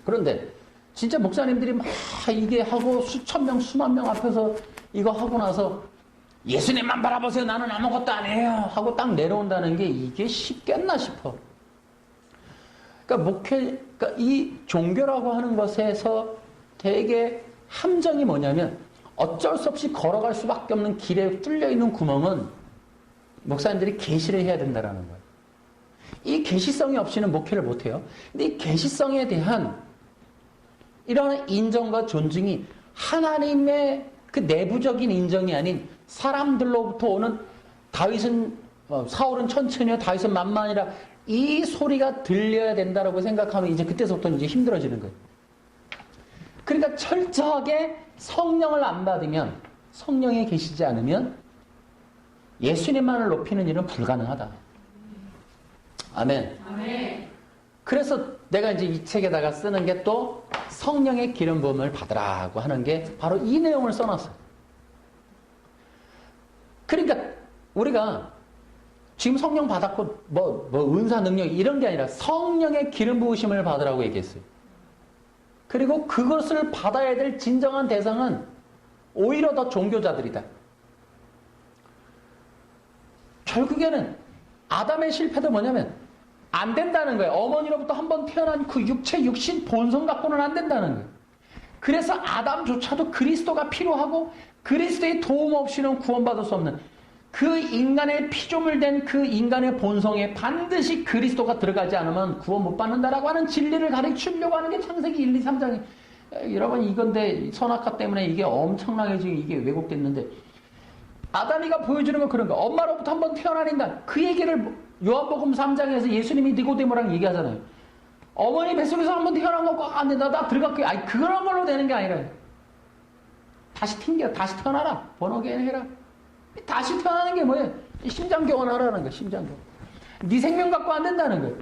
그런데 진짜 목사님들이 막 이게 하고 수천 명, 수만 명 앞에서 이거 하고 나서 예수님만 바라보세요. 나는 아무것도 아니에요. 하고 딱 내려온다는 게 이게 쉽겠나 싶어. 그러니까 그러니까 이 종교라고 하는 것에서 되게 함정이 뭐냐면 어쩔 수 없이 걸어갈 수밖에 없는 길에 뚫려 있는 구멍은 목사님들이 계시를 해야 된다라는 거예요. 이 계시성이 없이는 목회를 못 해요. 근데 이 계시성에 대한 이런 인정과 존중이 하나님의 그 내부적인 인정이 아닌 사람들로부터 오는 사울은 천천히요, 다윗은 만만이라 이 소리가 들려야 된다라고 생각하면 이제 그때서부터 이제 힘들어지는 거예요. 그러니까 철저하게 성령을 안 받으면, 성령에 계시지 않으면 예수님만을 높이는 일은 불가능하다. 아멘. 아멘. 그래서 내가 이제 이 책에다가 쓰는 게 또 성령의 기름 부음을 받으라고 하는 게 바로 이 내용을 써놨어요. 그러니까 우리가 지금 성령 받았고 뭐 은사 능력 이런 게 아니라 성령의 기름 부으심을 받으라고 얘기했어요. 그리고 그것을 받아야 될 진정한 대상은 오히려 더 종교자들이다. 결국에는 아담의 실패도 뭐냐면 안 된다는 거예요. 어머니로부터 한번 태어난 그 육체, 육신, 본성 갖고는 안 된다는 거예요. 그래서 아담조차도 그리스도가 필요하고 그리스도의 도움 없이는 구원받을 수 없는 그 인간의 피조물 된 그 인간의 본성에 반드시 그리스도가 들어가지 않으면 구원 못 받는다라고 하는 진리를 가르치려고 하는 게 창세기 1, 2, 3장이 여러분 이건데 선악과 때문에 이게 엄청나게 지금 이게 왜곡됐는데 아담이가 보여주는 건 그런 거. 엄마로부터 한번 태어난 인간. 그 얘기를 요한복음 3장에서 예수님이 니고데모랑 얘기하잖아요. 어머니 뱃속에서 한번 태어난 거 안 된다. 나 들어갈게. 아니 그런 걸로 되는 게 아니라 다시 튕겨. 다시 태어나라. 번호게인 해라. 다시 태어나는 게 뭐예요? 심장교환 하라는 거예요. 심장교환. 네 생명 갖고 안 된다는 거예요.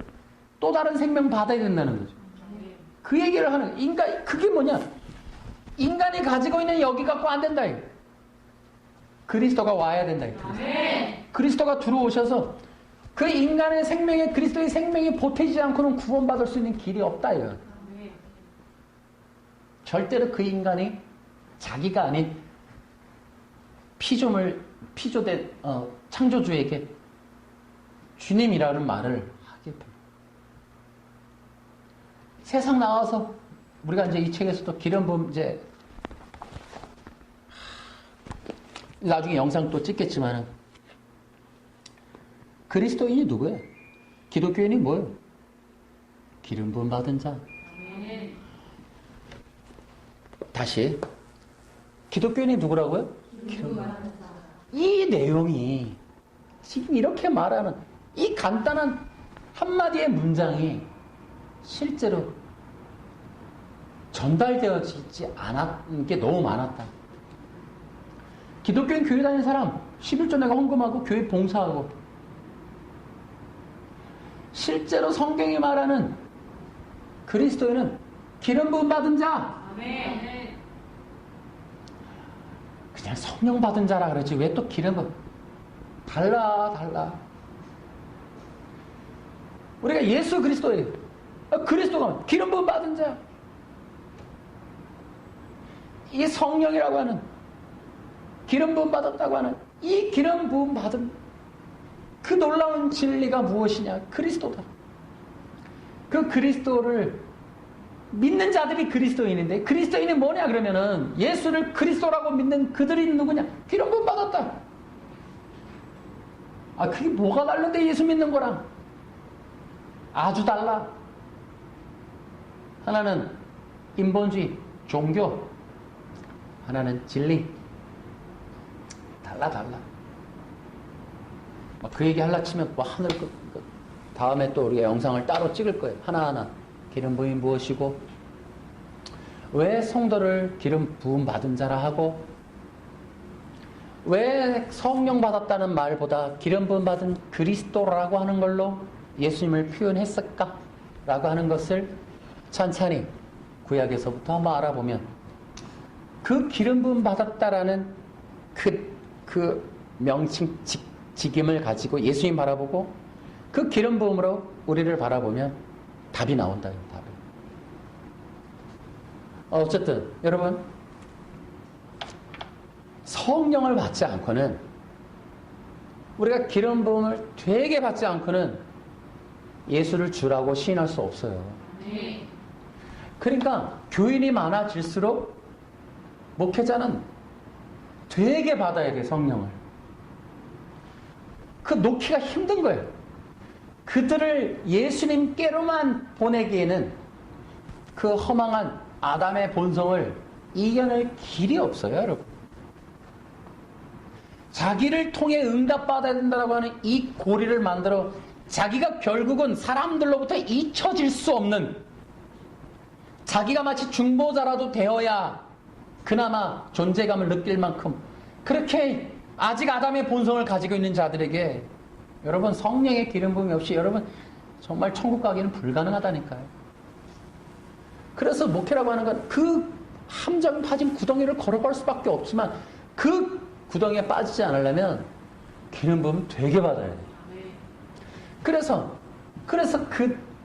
또 다른 생명 받아야 된다는 거죠. 그 얘기를 하는 거예요. 인간 그게 뭐냐? 인간이 가지고 있는 여기 갖고 안 된다. 이거. 그리스도가 와야 된다. 그리스도가 들어오셔서 그 인간의 생명에 그리스도의 생명이 보태지지 않고는 구원받을 수 있는 길이 없다. 이거. 절대로 그 인간이 자기가 아닌 피조된 창조주에게 주님이라는 말을 하게 됩니다. 세상 나와서 우리가 이제 이 책에서도 기름 부음 이제 나중에 영상 또 찍겠지만 그리스도인이 누구예요? 기독교인이 뭐예요? 기름 부음 받은 자. 다시 기독교인이 누구라고요? 기름 부음 받은 자. 이 내용이 지금 이렇게 말하는 이 간단한 한마디의 문장이 실제로 전달되어지지 않았던 게 너무 많았다. 기독교인 교회 다니는 사람 11조 내가 헌금하고 교회 봉사하고 실제로 성경이 말하는 그리스도인은 기름 부음 받은 자. 아멘. 그냥 성령 받은 자라 그러지 왜 또 기름 부음 달라. 우리가 예수 그리스도예요. 그리스도가 기름 부음 받은 자. 이 성령이라고 하는 기름 부음 받았다고 하는 이 기름 부음 받은 그 놀라운 진리가 무엇이냐? 그리스도다. 그 그리스도를 믿는 자들이 그리스도인인데 그리스도인이 뭐냐 그러면은 예수를 그리스도라고 믿는 그들이 누구냐? 기름 부음 받았다. 아 그게 뭐가 다른데 예수 믿는 거랑 아주 달라. 하나는 인본주의, 종교, 하나는 진리. 달라. 그 얘기 하려 치면 뭐 하늘 다음에 또 우리가 영상을 따로 찍을 거예요. 하나하나 기름 부음이 무엇이고 왜 성도를 기름 부음 받은 자라 하고 왜 성령 받았다는 말보다 기름 부음 받은 그리스도라고 하는 걸로 예수님을 표현했을까? 라고 하는 것을 천천히 구약에서부터 한번 알아보면 그 기름 부음 받았다라는 그 명칭 직임을 가지고 예수님 바라보고 그 기름 부음으로 우리를 바라보면 답이 나온다. 답이. 어쨌든 여러분 성령을 받지 않고는 우리가 기름 부음을 되게 받지 않고는 예수를 주라고 시인할 수 없어요. 그러니까 교인이 많아질수록 목회자는 되게 받아야 돼, 성령을. 그 놓기가 힘든 거예요. 그들을 예수님께로만 보내기에는 그 허망한 아담의 본성을 이겨낼 길이 없어요, 여러분. 자기를 통해 응답받아야 된다고 하는 이 고리를 만들어 자기가 결국은 사람들로부터 잊혀질 수 없는, 자기가 마치 중보자라도 되어야 그나마 존재감을 느낄 만큼 그렇게 아직 아담의 본성을 가지고 있는 자들에게 여러분 성령의 기름 부음이 없이 여러분 정말 천국 가기는 불가능하다니까요. 그래서 목회라고 하는 건 그 함정 파진 구덩이를 걸어갈 수밖에 없지만 그 구덩이에 빠지지 않으려면 기름 부음 되게 받아야 돼요. 그래서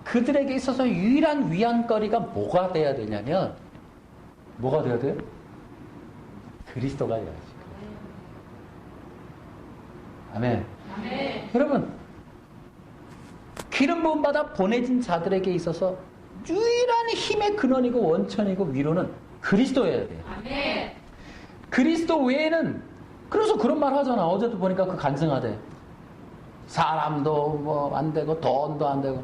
그들에게 있어서 유일한 위안거리가 뭐가 돼야 되냐면, 뭐가 돼야 돼요? 그리스도가 돼야지. 아멘. 아멘. 여러분, 기름 부음 받아 보내진 자들에게 있어서 유일한 힘의 근원이고 원천이고 위로는 그리스도여야 돼요. 아멘. 그리스도 외에는, 그래서 그런 말 하잖아. 어제도 보니까 그 간증하대. 사람도 뭐 안 되고 돈도 안 되고.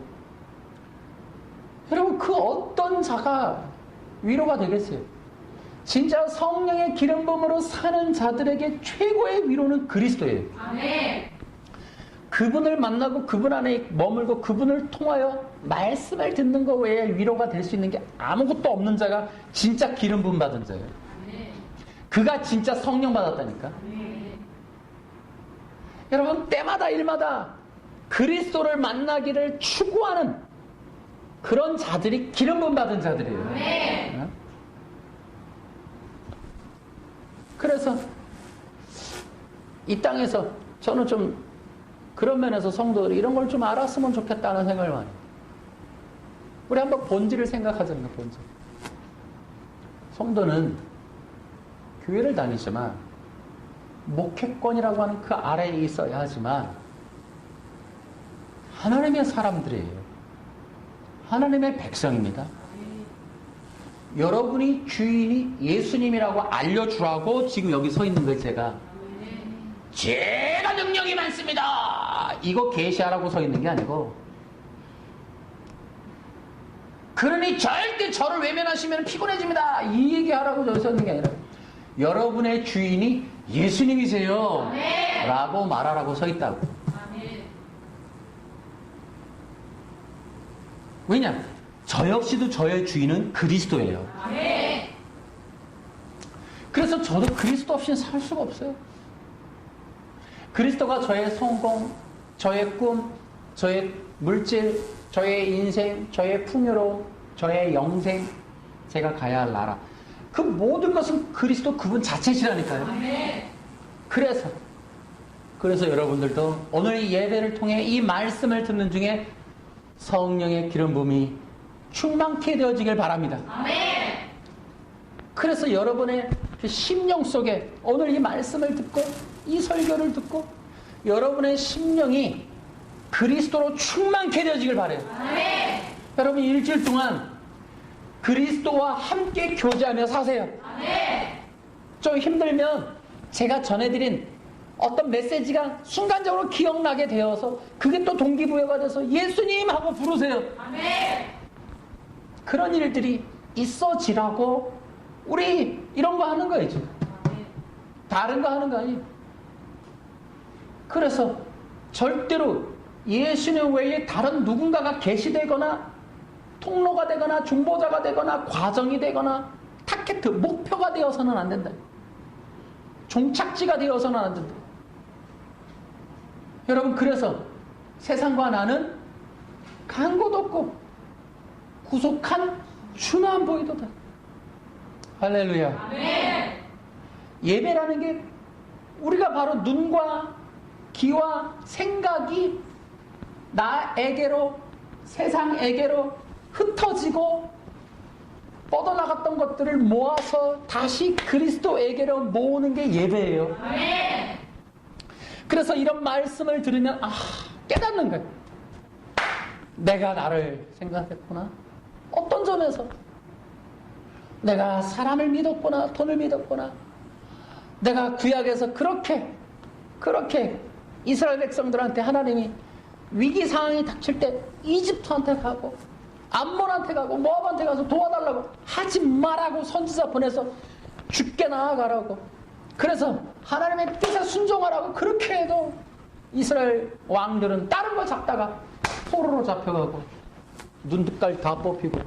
여러분, 그 어떤 자가 위로가 되겠어요? 진짜 성령의 기름 부음으로 사는 자들에게 최고의 위로는 그리스도예요. 아멘. 그분을 만나고 그분 안에 머물고 그분을 통하여 말씀을 듣는 것 외에 위로가 될 수 있는 게 아무것도 없는 자가 진짜 기름 부음 받은 자예요. 아멘. 그가 진짜 성령 받았다니까. 아멘. 여러분, 때마다 일마다 그리스도를 만나기를 추구하는 그런 자들이 기름 부음 받은 자들이에요. 아멘. 어? 그래서 이 땅에서 저는 좀 그런 면에서 성도들이 이런 걸 좀 알았으면 좋겠다는 생각을 많이 해요. 우리 한번 본질을 생각하자면, 본질. 성도는 교회를 다니지만 목회권이라고 하는 그 아래에 있어야 하지만 하나님의 사람들이에요. 하나님의 백성입니다. 여러분이 주인이 예수님이라고 알려주라고 지금 여기 서 있는 걸 제가 능력이 많습니다 이거 계시하라고 서 있는 게 아니고, 그러니 절대 저를 외면하시면 피곤해집니다 이 얘기하라고 저기 서 있는 게 아니라 여러분의 주인이 예수님이세요 라고 말하라고 서 있다고. 왜냐? 저 역시도 저의 주인은 그리스도예요. 그래서 저도 그리스도 없이는 살 수가 없어요. 그리스도가 저의 성공, 저의 꿈, 저의 물질, 저의 인생, 저의 풍요로움, 저의 영생, 제가 가야 할 나라, 그 모든 것은 그리스도 그분 자체시라니까요. 그래서 여러분들도 오늘 이 예배를 통해 이 말씀을 듣는 중에 성령의 기름 부음이 충만케 되어지길 바랍니다. 아멘. 그래서 여러분의 그 심령 속에 오늘 이 말씀을 듣고 이 설교를 듣고 여러분의 심령이 그리스도로 충만케 되어지길 바라요. 아멘. 여러분 일주일 동안 그리스도와 함께 교제하며 사세요. 아멘. 좀 힘들면 제가 전해드린 어떤 메시지가 순간적으로 기억나게 되어서 그게 또 동기부여가 돼서 예수님 하고 부르세요. 아멘. 그런 일들이 있어지라고 우리 이런 거 하는 거예요 지금. 다른 거 하는 거 아니에요. 그래서 절대로 예수님 외에 다른 누군가가 계시되거나 통로가 되거나 중보자가 되거나 과정이 되거나 타겟, 목표가 되어서는 안 된다. 종착지가 되어서는 안 된다. 여러분, 그래서 세상과 나는 간 곳 없고 구속한 주만 보이도다. 할렐루야. 아멘. 예배라는 게 우리가 바로 눈과 귀와 생각이 나에게로, 세상에게로 흩어지고 뻗어나갔던 것들을 모아서 다시 그리스도에게로 모으는 게 예배예요. 아멘. 그래서 이런 말씀을 들으면 깨닫는 거예요. 내가 나를 생각했구나. 어떤 점에서 내가 사람을 믿었구나, 돈을 믿었구나. 내가 구약에서 그렇게 이스라엘 백성들한테 하나님이 위기 상황이 닥칠 때 이집트한테 가고 암몬한테 가고 모압한테 가서 도와달라고 하지 말라고 선지자 보내서 죽게 나아가라고, 그래서 하나님의 뜻에 순종하라고 그렇게 해도 이스라엘 왕들은 다른 거 잡다가 포로로 잡혀가고 눈두깔 다 뽑히고.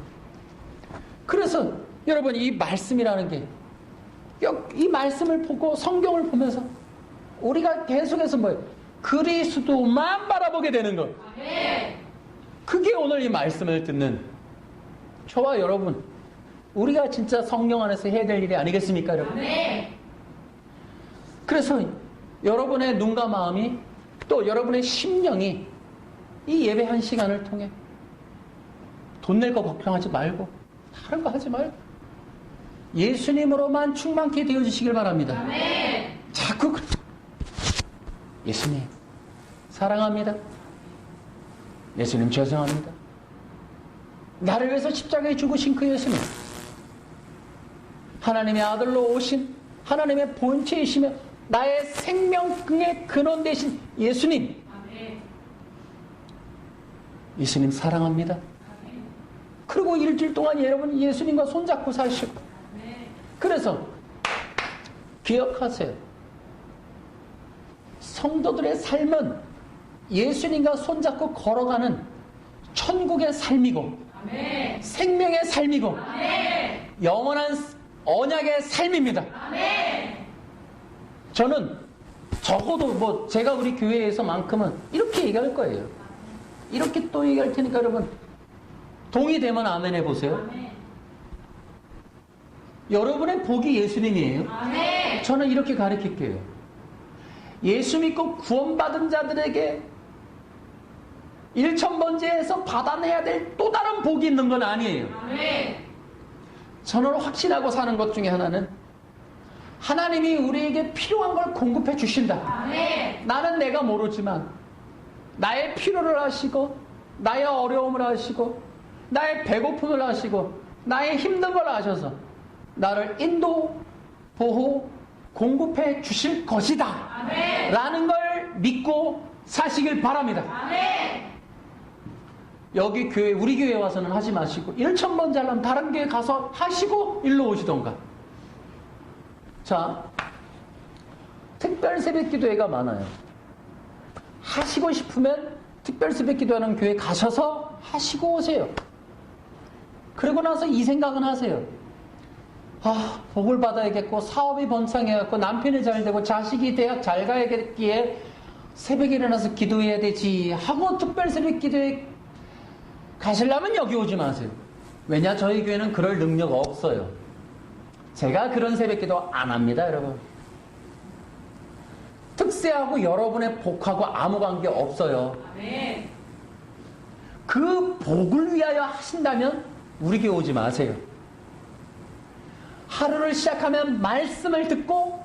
그래서 여러분, 이 말씀이라는 게, 이 말씀을 보고 성경을 보면서 우리가 계속해서 뭐예요? 그리스도만 바라보게 되는 거예요. 그게 오늘 이 말씀을 듣는 저와 여러분, 우리가 진짜 성령 안에서 해야 될 일이 아니겠습니까, 여러분? 그래서 여러분의 눈과 마음이, 또 여러분의 심령이 이 예배 한 시간을 통해 돈 낼 거 걱정하지 말고, 다른 거 하지 말고 예수님으로만 충만케 되어주시길 바랍니다. 자꾸 예수님 사랑합니다. 예수님 죄송합니다. 나를 위해서 십자가에 죽으신 그 예수님, 하나님의 아들로 오신 하나님의 본체이시며 나의 생명의 근원 되신 예수님, 예수님 사랑합니다. 그리고 일주일 동안 여러분 예수님과 손잡고 사시고, 그래서 기억하세요. 성도들의 삶은 예수님과 손잡고 걸어가는 천국의 삶이고, 생명의 삶이고, 영원한 언약의 삶입니다. 저는 적어도 제가 우리 교회에서만큼은 이렇게 얘기할 거예요. 이렇게 또 얘기할 테니까 여러분 동의되면 아멘 해보세요. 여러분의 복이 예수님이에요. 저는 이렇게 가르칠게요. 예수 믿고 구원받은 자들에게 일천번제에서 받아내야 될 또 다른 복이 있는 건 아니에요. 저는 확신하고 사는 것 중에 하나는 하나님이 우리에게 필요한 걸 공급해 주신다. 나는 내가 모르지만 나의 필요를 아시고, 나의 어려움을 아시고, 나의 배고픔을 아시고, 나의 힘든 걸 아셔서 나를 인도, 보호, 공급해 주실 것이다 라는 걸 믿고 사시길 바랍니다. 여기 교회, 우리 교회 와서는 하지 마시고 1,000번 잘라면 다른 교회 가서 하시고 일로 오시던가. 자, 특별 새벽기도회가 많아요. 하시고 싶으면 특별 새벽기도하는 교회 가셔서 하시고 오세요. 그러고 나서 이 생각은 하세요. 복을 받아야겠고, 사업이 번창해갖고, 남편이 잘 되고, 자식이 대학 잘 가야겠기에 새벽에 일어나서 기도해야 되지 하고 특별 새벽 기도에 가시려면 여기 오지 마세요. 왜냐? 저희 교회는 그럴 능력 없어요. 제가 그런 새벽 기도 안 합니다, 여러분. 특세하고 여러분의 복하고 아무 관계 없어요. 그 복을 위하여 하신다면 우리 교회 오지 마세요. 하루를 시작하면 말씀을 듣고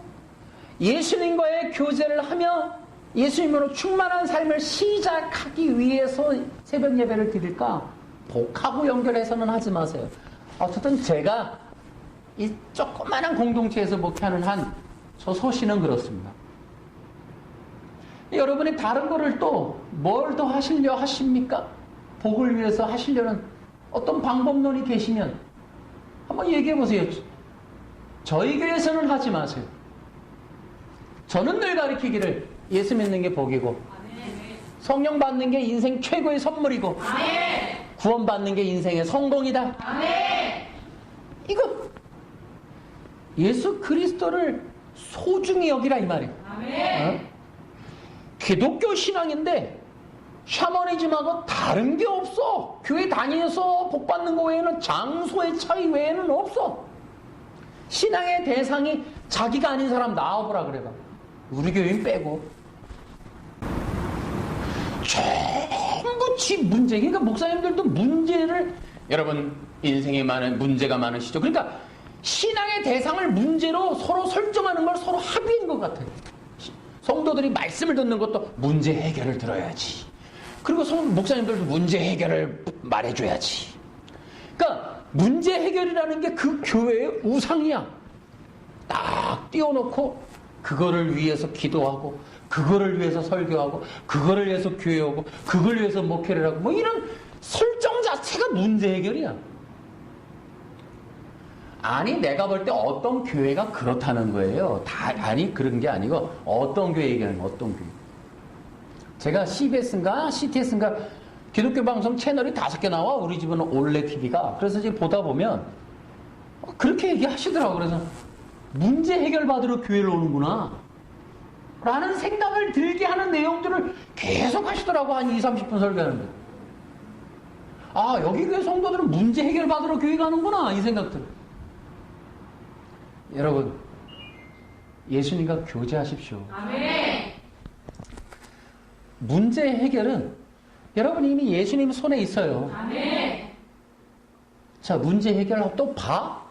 예수님과의 교제를 하며 예수님으로 충만한 삶을 시작하기 위해서 새벽 예배를 드릴까? 복하고 연결해서는 하지 마세요. 어쨌든 제가 이 조그마한 공동체에서 목회하는 한 저 소신은 그렇습니다. 여러분이 다른 거를 또 뭘 더 하시려 하십니까? 복을 위해서 하시려는 어떤 방법론이 계시면 한번 얘기해 보세요. 저희 교회에서는 하지 마세요. 저는 늘 가르치기를 예수 믿는 게 복이고, 성령 받는 게 인생 최고의 선물이고, 구원 받는 게 인생의 성공이다. 이거 예수 그리스도를 소중히 여기라 이 말이에요. 기독교 신앙인데 샤머니즘하고 다른 게 없어. 교회 다니면서 복 받는 거 외에는, 장소의 차이 외에는 없어. 신앙의 대상이 자기가 아닌 사람 나와보라 그래봐. 우리 교인 빼고 전부 지 문제. 그러니까 목사님들도 문제를, 여러분 인생에 많은 문제가 많으시죠. 그러니까 신앙의 대상을 문제로 서로 설정하는 걸 서로 합의인 것 같아요. 성도들이 말씀을 듣는 것도 문제 해결을 들어야지. 그리고 목사님들도 문제 해결을 말해줘야지. 그러니까 문제 해결이라는 게 그 교회의 우상이야. 딱 띄워놓고 그거를 위해서 기도하고 그거를 위해서 설교하고 그거를 위해서 교회 오고 그걸 위해서 목회를 하고 뭐 이런 설정 자체가 문제 해결이야. 아니 내가 볼 때 어떤 교회가 그렇다는 거예요. 아니 그런 게 아니고 어떤 교회 얘기하는 거 어떤 교회. 제가 CBS인가 CTS인가 기독교 방송 채널이 5개 나와. 우리 집은 올레 TV가. 그래서 지금 보다 보면 그렇게 얘기하시더라고. 그래서 문제 해결 받으러 교회를 오는구나 라는 생각을 들게 하는 내용들을 계속 하시더라고. 한 20-30분 설교하는데. 아 여기 교회 성도들은 문제 해결 받으러 교회 가는구나 이 생각들. 여러분 예수님과 교제하십시오. 아멘. 문제 해결은 여러분 이미 예수님 손에 있어요. 아멘. 자 문제 해결하고 또 봐.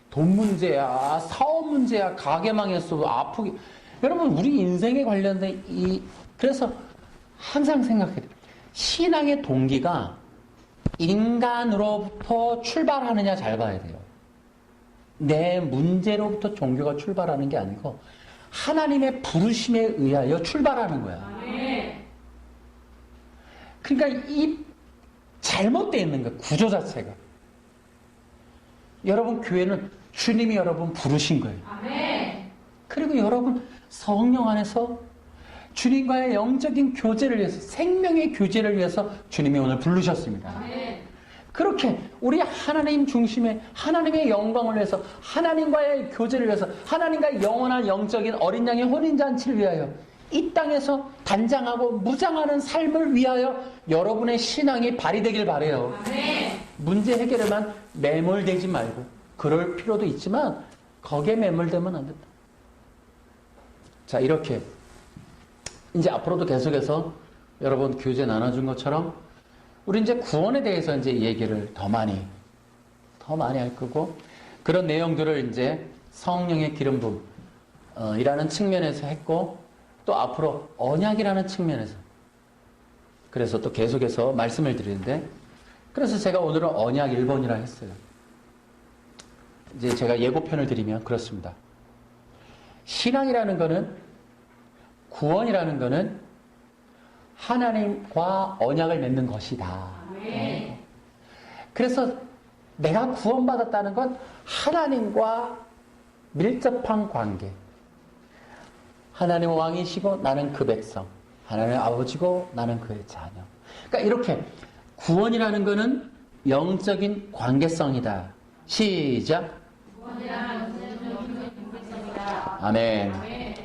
돈 문제야, 사업 문제야, 가게 망했어, 아프기. 여러분 우리 인생에 관련된 그래서 항상 생각해야 돼요. 신앙의 동기가 인간으로부터 출발하느냐 잘 봐야 돼요. 내 문제로부터 종교가 출발하는 게 아니고 하나님의 부르심에 의하여 출발하는 거야. 아멘. 그러니까 이 잘못되어 있는 거야. 구조 자체가. 여러분 교회는 주님이 여러분 부르신 거예요. 아멘. 그리고 여러분 성령 안에서 주님과의 영적인 교제를 위해서 생명의 교제를 위해서 주님이 오늘 부르셨습니다. 아멘. 그렇게 우리 하나님 중심의 하나님의 영광을 위해서 하나님과의 교제를 위해서 하나님과의 영원한 영적인 어린 양의 혼인잔치를 위하여 이 땅에서 단장하고 무장하는 삶을 위하여 여러분의 신앙이 발휘되길 바라요. 아멘. 문제 해결에만 매몰되지 말고 그럴 필요도 있지만 거기에 매몰되면 안 된다. 자 이렇게 이제 앞으로도 계속해서 여러분 교제 나눠준 것처럼 우리 이제 구원에 대해서 이제 얘기를 더 많이 할 거고 그런 내용들을 이제 성령의 기름 부음 이라는 측면에서 했고 또 앞으로 언약이라는 측면에서 그래서 또 계속해서 말씀을 드리는데 그래서 제가 오늘은 언약 1번이라 했어요. 이제 제가 예고편을 드리면 그렇습니다. 신앙이라는 거는 구원이라는 거는 하나님과 언약을 맺는 것이다. 아멘. 그래서 내가 구원받았다는 건 하나님과 밀접한 관계. 하나님 왕이시고 나는 그 백성. 하나님 아버지고 나는 그의 자녀. 그러니까 이렇게 구원이라는 거는 영적인 관계성이다. 시작. 아멘.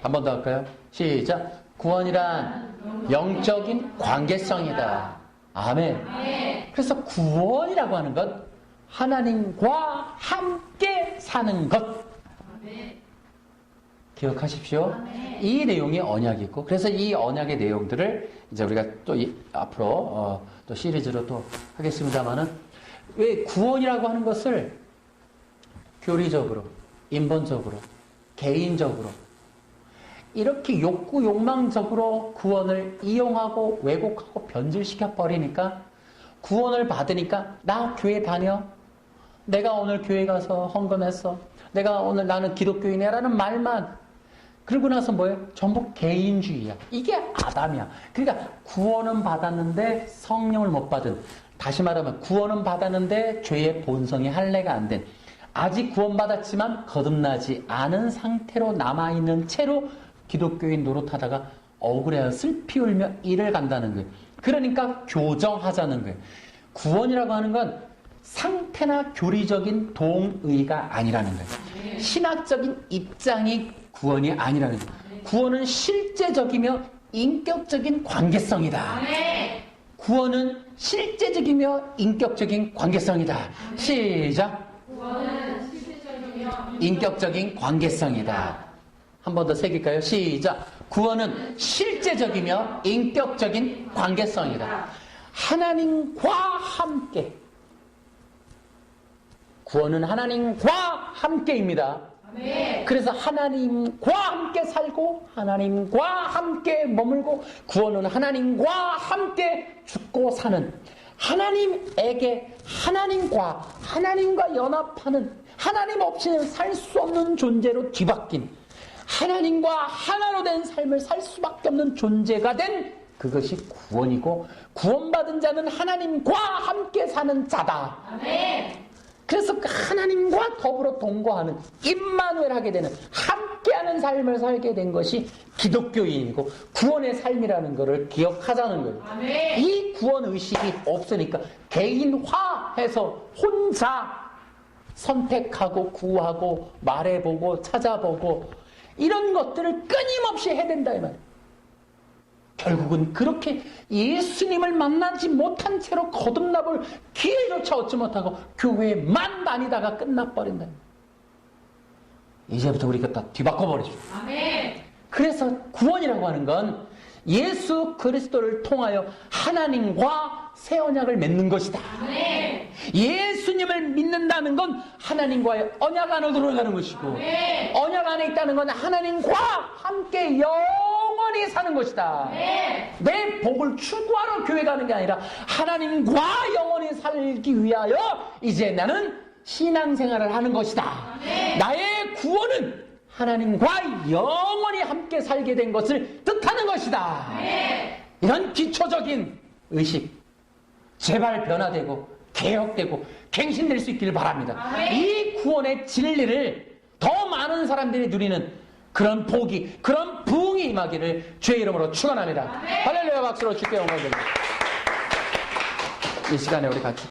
한 번 더 할까요? 시작. 구원이란 영적인 관계성이다. 아멘. 그래서 구원이라고 하는 것, 하나님과 함께 사는 것. 기억하십시오. 이 내용이 언약이고, 그래서 이 언약의 내용들을 이제 우리가 또 앞으로 또 시리즈로 또 하겠습니다만은 왜 구원이라고 하는 것을 교리적으로, 인본적으로, 개인적으로 이렇게 욕구, 욕망적으로 구원을 이용하고 왜곡하고 변질시켜 버리니까 구원을 받으니까 나 교회 다녀. 내가 오늘 교회 가서 헌금했어. 내가 오늘 나는 기독교인이야 라는 말만 그러고 나서 뭐예요? 전부 개인주의야. 이게 아담이야. 그러니까 구원은 받았는데 성령을 못 받은 다시 말하면 구원은 받았는데 죄의 본성이 할례가 안 된 아직 구원받았지만 거듭나지 않은 상태로 남아있는 채로 기독교인 노릇하다가 억울해요. 슬피 울며 일을 간다는 거예요. 그러니까 교정하자는 거예요. 구원이라고 하는 건 상태나 교리적인 동의가 아니라는 거예요. 신학적인 입장이 구원이 아니라는 거예요. 구원은 실제적이며 인격적인 관계성이다. 구원은 실제적이며 인격적인 관계성이다. 시작. 구원은 실질적이며 인격적인 관계성이다. 한 번 더 새길까요? 시작. 구원은 실제적이며 인격적인 관계성이다. 하나님과 함께. 구원은 하나님과 함께입니다. 아멘. 그래서 하나님과 함께 살고 하나님과 함께 머물고 구원은 하나님과 함께 죽고 사는 하나님에게 하나님과 연합하는 하나님 없이는 살 수 없는 존재로 뒤바뀐 하나님과 하나로 된 삶을 살 수밖에 없는 존재가 된 그것이 구원이고 구원받은 자는 하나님과 함께 사는 자다. 아멘. 그래서 그 하나님과 더불어 동거하는 임마누엘 하게 되는 함께하는 삶을 살게 된 것이 기독교인이고 구원의 삶이라는 것을 기억하자는 거예요. 아멘. 이 구원 의식이 없으니까 개인화해서 혼자 선택하고 구하고 말해보고 찾아보고 이런 것들을 끊임없이 해야 된다 이 말이에요. 결국은 그렇게 예수님을 만나지 못한 채로 거듭나볼 기회조차 얻지 못하고 교회만 다니다가 끝나버린다. 이제부터 우리가 다 뒤바꿔버리죠. 아멘. 그래서 구원이라고 하는 건 예수 그리스도를 통하여 하나님과 새 언약을 맺는 것이다. 아멘. 예수님을 믿는다는 건 하나님과의 언약 안으로 들어가는 것이고 아멘. 언약 안에 있다는 건 하나님과 함께 영원히 사는 것이다. 아멘. 내 복을 추구하러 교회 가는 게 아니라 하나님과 영원히 살기 위하여 이제 나는 신앙생활을 하는 것이다. 아멘. 나의 구원은 하나님과 영원히 함께 살게 된 것을 뜻하는 것이다. 아멘. 이런 기초적인 의식 제발 변화되고 개혁되고 갱신될 수 있기를 바랍니다. 아멘. 이 구원의 진리를 더 많은 사람들이 누리는 그런 복이 그런 부흥이 임하기를 주의 이름으로 축원합니다. 아멘. 할렐루야 박수로 주께 영광 드립니다. 이 시간에 우리 같이